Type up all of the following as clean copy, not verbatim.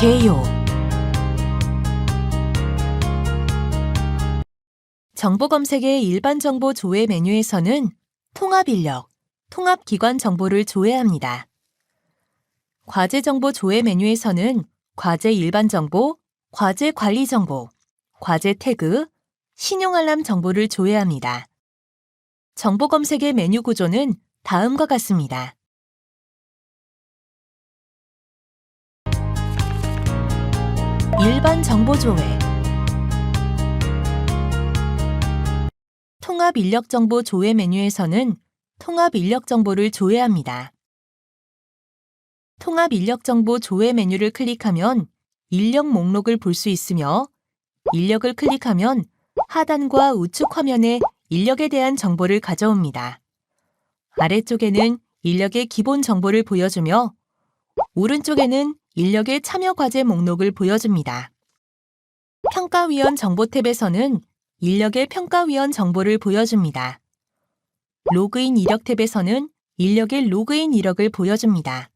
개요. 정보 검색의 일반 정보 조회 메뉴에서는 통합 인력, 통합 기관 정보를 조회합니다. 과제 정보 조회 메뉴에서는 과제 일반 정보, 과제 관리 정보, 과제 태그, 신용 알람 정보를 조회합니다. 정보 검색의 메뉴 구조는 다음과 같습니다. 일반 정보 조회, 통합 인력 정보 조회 메뉴에서는 통합 인력 정보를 조회합니다. 통합 인력 정보 조회 메뉴를 클릭하면 인력 목록을 볼 수 있으며 인력을 클릭하면 하단과 우측 화면에 인력에 대한 정보를 가져옵니다. 아래쪽에는 인력의 기본 정보를 보여주며 오른쪽에는 인력의 참여 과제 목록을 보여줍니다. 평가위원 정보 탭에서는 인력의 평가위원 정보를 보여줍니다. 로그인 이력 탭에서는 인력의 로그인 이력을 보여줍니다.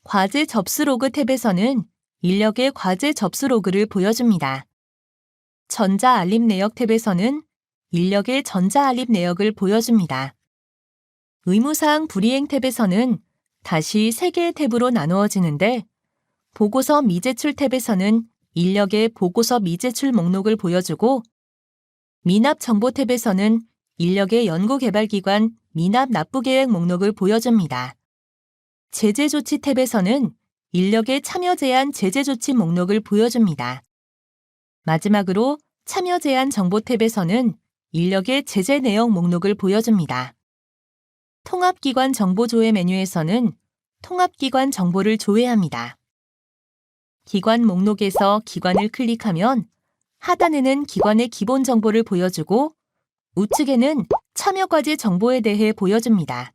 과제 접수 로그 탭에서는 인력의 과제 접수 로그를 보여줍니다. 전자 알림 내역 탭에서는 인력의 전자 알림 내역을 보여줍니다. 의무사항 불이행 탭에서는 다시 3개의 탭으로 나누어지는데 보고서 미제출 탭에서는 인력의 보고서 미제출 목록을 보여주고 미납 정보 탭에서는 인력의 연구개발기관 미납 납부계획 목록을 보여줍니다. 제재조치 탭에서는 인력의 참여 제한 제재조치 목록을 보여줍니다. 마지막으로 참여 제한 정보 탭에서는 인력의 제재 내역 목록을 보여줍니다. 통합기관 정보 조회 메뉴에서는 통합기관 정보를 조회합니다. 기관 목록에서 기관을 클릭하면 하단에는 기관의 기본 정보를 보여주고 우측에는 참여과제 정보에 대해 보여줍니다.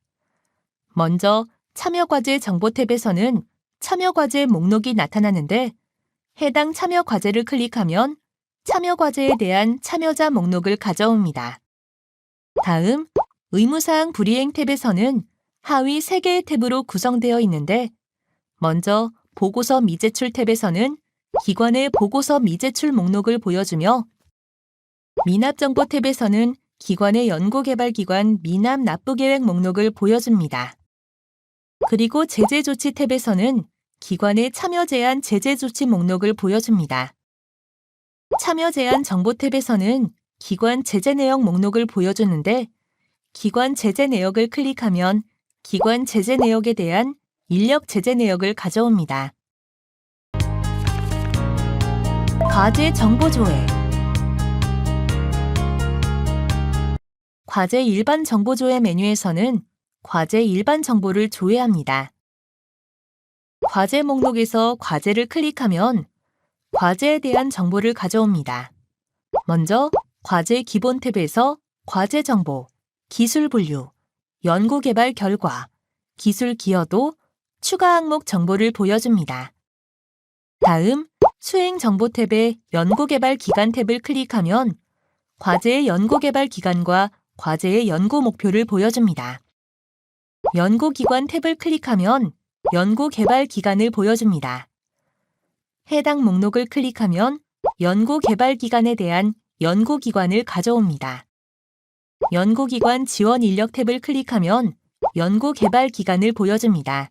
먼저 참여과제 정보 탭에서는 참여과제 목록이 나타나는데 해당 참여과제를 클릭하면 참여과제에 대한 참여자 목록을 가져옵니다. 다음 의무사항 불이행 탭에서는 하위 3개의 탭으로 구성되어 있는데 먼저 보고서 미제출 탭에서는 기관의 보고서 미제출 목록을 보여주며 미납 정보 탭에서는 기관의 연구개발기관 미납 납부계획 목록을 보여줍니다. 그리고 제재조치 탭에서는 기관의 참여 제한 제재조치 목록을 보여줍니다. 참여 제한 정보 탭에서는 기관 제재 내역 목록을 보여주는데 기관 제재 내역을 클릭하면 기관 제재 내역에 대한 인력 제재 내역을 가져옵니다. 과제 정보 조회, 과제 일반 정보 조회 메뉴에서는 과제 일반 정보를 조회합니다. 과제 목록에서 과제를 클릭하면 과제에 대한 정보를 가져옵니다. 먼저 과제 기본 탭에서 과제 정보, 기술 분류, 연구개발 결과, 기술 기여도, 추가 항목 정보를 보여줍니다. 다음 수행 정보 탭의 연구개발 기간 탭을 클릭하면 과제의 연구개발 기간과 과제의 연구 목표를 보여줍니다. 연구기관 탭을 클릭하면 연구개발 기간을 보여줍니다. 해당 목록을 클릭하면 연구개발 기간에 대한 연구기관을 가져옵니다. 연구기관 지원 인력 탭을 클릭하면 연구개발 기간을 보여줍니다.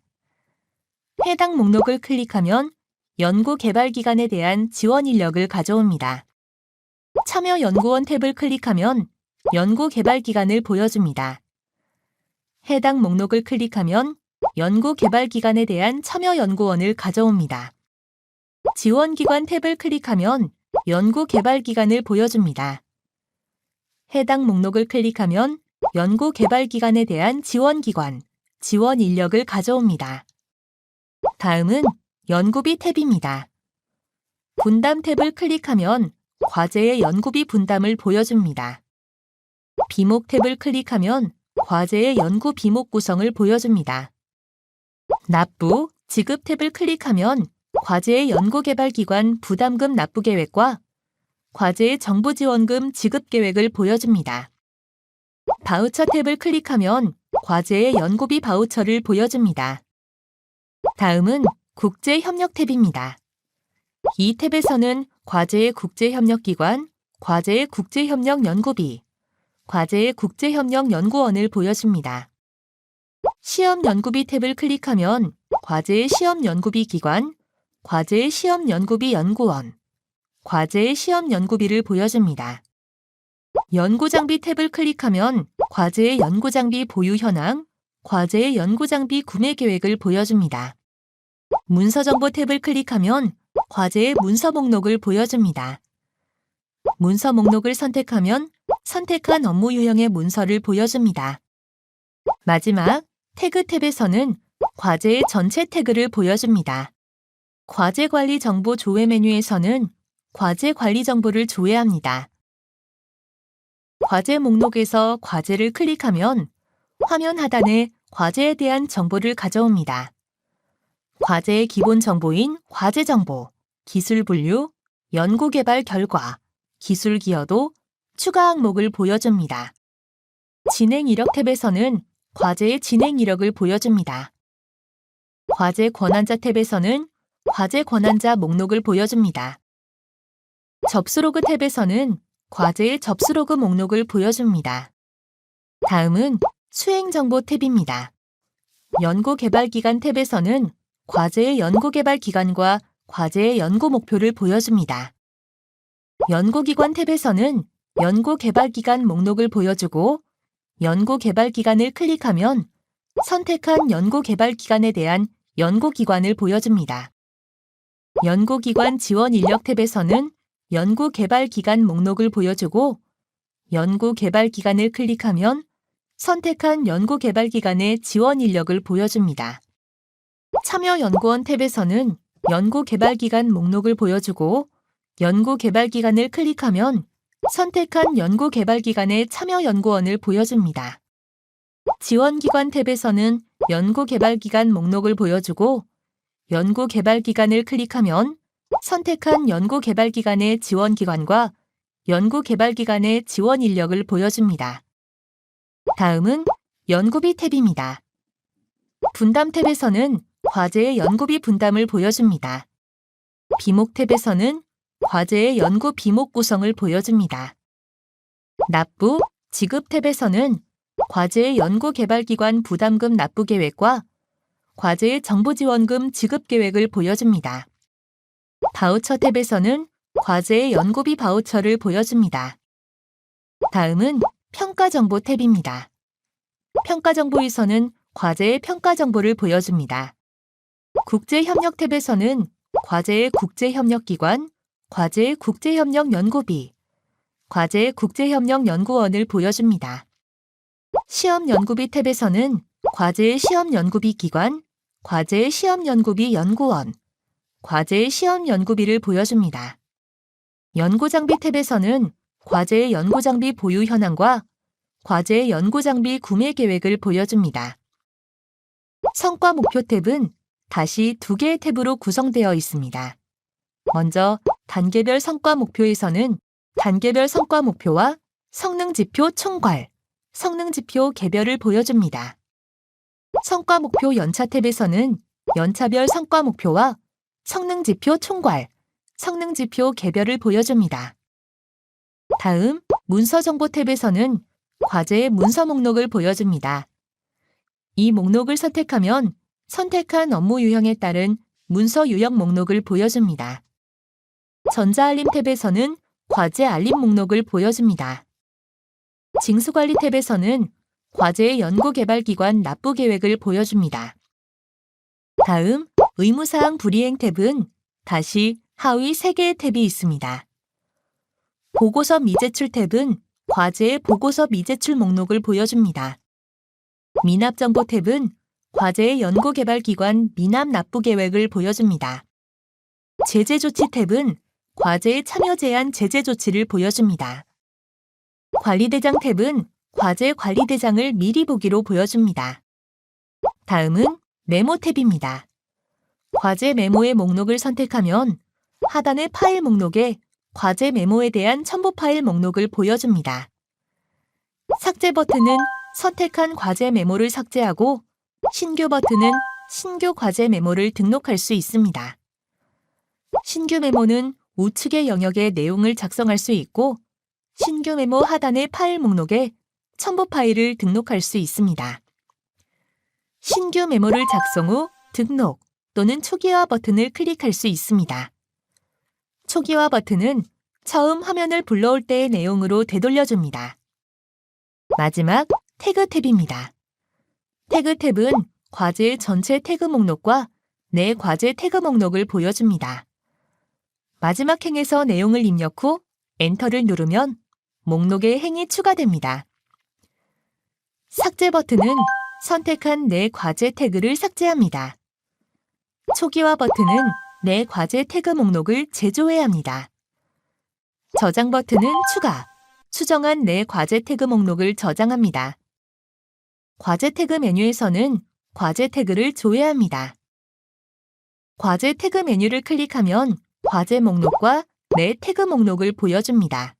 해당 목록을 클릭하면 연구개발 기간에 대한 지원 인력을 가져옵니다. 참여 연구원 탭을 클릭하면 연구개발 기간을 보여줍니다. 해당 목록을 클릭하면 연구개발 기간에 대한 참여 연구원을 가져옵니다. 지원기관 탭을 클릭하면 연구개발 기간을 보여줍니다. 해당 목록을 클릭하면 연구개발 기간에 대한 지원기관, 지원 인력을 가져옵니다. 다음은 연구비 탭입니다. 분담 탭을 클릭하면 과제의 연구비 분담을 보여줍니다. 비목 탭을 클릭하면 과제의 연구 비목 구성을 보여줍니다. 납부, 지급 탭을 클릭하면 과제의 연구개발기관 부담금 납부 계획과 과제의 정부지원금 지급 계획을 보여줍니다. 바우처 탭을 클릭하면 과제의 연구비 바우처를 보여줍니다. 다음은 국제협력 탭입니다. 이 탭에서는 과제의 국제협력기관, 과제의 국제협력연구비, 과제의 국제협력연구원을 보여줍니다. 시험연구비 탭을 클릭하면 과제의 시험연구비 기관, 과제의 시험연구비 연구원, 과제의 시험연구비를 보여줍니다. 연구장비 탭을 클릭하면 과제의 연구장비 보유 현황, 과제의 연구장비 구매 계획을 보여줍니다. 문서정보 탭을 클릭하면 과제의 문서 목록을 보여줍니다. 문서 목록을 선택하면 선택한 업무 유형의 문서를 보여줍니다. 마지막 태그 탭에서는 과제의 전체 태그를 보여줍니다. 과제 관리 정보 조회 메뉴에서는 과제 관리 정보를 조회합니다. 과제 목록에서 과제를 클릭하면 화면 하단에 과제에 대한 정보를 가져옵니다. 과제의 기본 정보인 과제 정보, 기술 분류, 연구 개발 결과, 기술 기여도, 추가 항목을 보여줍니다. 진행 이력 탭에서는 과제의 진행 이력을 보여줍니다. 과제 권한자 탭에서는 과제 권한자 목록을 보여줍니다. 접수 로그 탭에서는 과제의 접수 로그 목록을 보여줍니다. 다음은 수행 정보 탭입니다. 연구 개발 기간 탭에서는 과제의 연구 개발 기간과 과제의 연구 목표를 보여줍니다. 연구기관 탭에서는 연구 개발 기간 목록을 보여주고 연구 개발 기간을 클릭하면 선택한 연구 개발 기간에 대한 연구기관을 보여줍니다. 연구기관 지원 인력 탭에서는 연구 개발 기간 목록을 보여주고 연구 개발 기간을 클릭하면 선택한 연구 개발 기간의 지원 인력을 보여줍니다. 참여연구원 탭에서는 연구 개발 기간 목록을 보여주고 연구 개발 기간을 클릭하면 선택한 연구 개발 기간의 참여연구원을 보여줍니다. 지원기관 탭에서는 연구 개발 기간 목록을 보여주고 연구 개발 기간을 클릭하면 선택한 연구 개발 기간의 지원기관과 연구 개발 기간의 지원 인력을 보여줍니다. 다음은 연구비 탭입니다. 분담 탭에서는 과제의 연구비 분담을 보여줍니다. 비목 탭에서는 과제의 연구 비목 구성을 보여줍니다. 납부, 지급 탭에서는 과제의 연구 개발 기관 부담금 납부 계획과 과제의 정보지원금 지급 계획을 보여줍니다. 바우처 탭에서는 과제의 연구비 바우처를 보여줍니다. 다음은 평가정보 탭입니다. 평가정보에서는 과제의 평가정보를 보여줍니다. 국제협력 탭에서는 과제의 국제협력기관, 과제의 국제협력연구비, 과제의 국제협력연구원을 보여줍니다. 시험연구비 탭에서는 과제의 시험연구비 기관, 과제의 시험연구비 연구원, 과제의 시험연구비를 보여줍니다. 연구장비 탭에서는 과제의 연구장비 보유 현황과 과제의 연구장비 구매 계획을 보여줍니다. 성과 목표 탭은 다시 두 개의 탭으로 구성되어 있습니다. 먼저 단계별 성과 목표에서는 단계별 성과 목표와 성능지표 총괄, 성능지표 개별을 보여줍니다. 성과 목표 연차 탭에서는 연차별 성과 목표와 성능지표 총괄, 성능지표 개별을 보여줍니다. 다음 문서정보 탭에서는 과제의 문서 목록을 보여줍니다. 이 목록을 선택하면 선택한 업무 유형에 따른 문서 유형 목록을 보여줍니다. 전자알림 탭에서는 과제 알림 목록을 보여줍니다. 징수관리 탭에서는 과제의 연구개발기관 납부 계획을 보여줍니다. 다음 의무사항 불이행 탭은 다시 하위 3개의 탭이 있습니다. 보고서 미제출 탭은 과제의 보고서 미제출 목록을 보여줍니다. 미납정보 탭은 과제의 연구개발기관 미납 납부 계획을 보여줍니다. 제재조치 탭은 과제의 참여 제한 제재 조치를 보여줍니다. 관리대장 탭은 과제 관리대장을 미리 보기로 보여줍니다. 다음은 메모 탭입니다. 과제 메모의 목록을 선택하면 하단의 파일 목록에 과제 메모에 대한 첨부 파일 목록을 보여줍니다. 삭제 버튼은 선택한 과제 메모를 삭제하고 신규 버튼은 신규 과제 메모를 등록할 수 있습니다. 신규 메모는 우측의 영역에 내용을 작성할 수 있고 신규 메모 하단의 파일 목록에 첨부 파일을 등록할 수 있습니다. 신규 메모를 작성 후 등록 또는 초기화 버튼을 클릭할 수 있습니다. 초기화 버튼은 처음 화면을 불러올 때의 내용으로 되돌려줍니다. 마지막 태그 탭입니다. 태그 탭은 과제의 전체 태그 목록과 내 과제 태그 목록을 보여줍니다. 마지막 행에서 내용을 입력 후 엔터를 누르면 목록에 행이 추가됩니다. 삭제 버튼은 선택한 내 과제 태그를 삭제합니다. 초기화 버튼은 내 과제 태그 목록을 재조회해야 합니다. 저장 버튼은 추가, 수정한 내 과제 태그 목록을 저장합니다. 과제 태그 메뉴에서는 과제 태그를 조회합니다. 과제 태그 메뉴를 클릭하면 과제 목록과 내 태그 목록을 보여줍니다.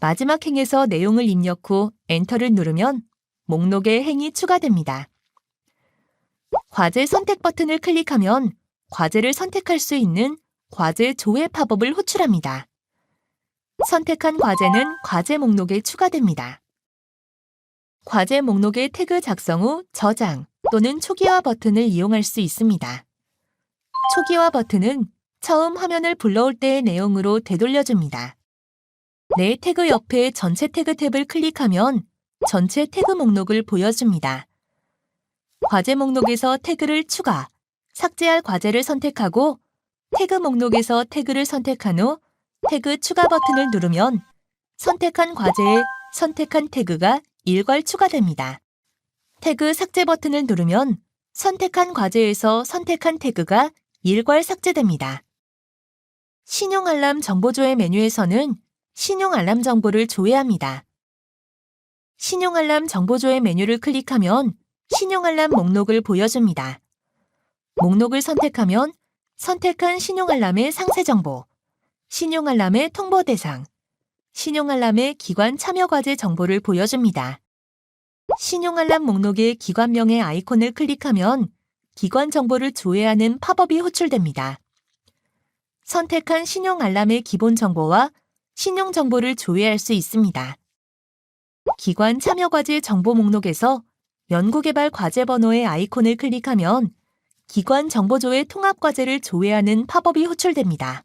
마지막 행에서 내용을 입력 후 엔터를 누르면 목록에 행이 추가됩니다. 과제 선택 버튼을 클릭하면 과제를 선택할 수 있는 과제 조회 팝업을 호출합니다. 선택한 과제는 과제 목록에 추가됩니다. 과제 목록의 태그 작성 후 저장 또는 초기화 버튼을 이용할 수 있습니다. 초기화 버튼은 처음 화면을 불러올 때의 내용으로 되돌려줍니다. 내 태그 옆에 전체 태그 탭을 클릭하면 전체 태그 목록을 보여줍니다. 과제 목록에서 태그를 추가, 삭제할 과제를 선택하고 태그 목록에서 태그를 선택한 후 태그 추가 버튼을 누르면 선택한 과제에 선택한 태그가 일괄 추가됩니다. 태그 삭제 버튼을 누르면 선택한 과제에서 선택한 태그가 일괄 삭제됩니다. 신용 알람 정보 조회 메뉴에서는 신용 알람 정보를 조회합니다. 신용 알람 정보 조회 메뉴를 클릭하면 신용 알람 목록을 보여줍니다. 목록을 선택하면 선택한 신용 알람의 상세 정보, 신용 알람의 통보 대상, 신용 알람의 기관 참여 과제 정보를 보여줍니다. 신용 알람 목록의 기관명의 아이콘을 클릭하면 기관 정보를 조회하는 팝업이 호출됩니다. 선택한 신용 알람의 기본 정보와 신용 정보를 조회할 수 있습니다. 기관 참여 과제 정보 목록에서 연구개발 과제 번호의 아이콘을 클릭하면 기관 정보 조회 통합 과제를 조회하는 팝업이 호출됩니다.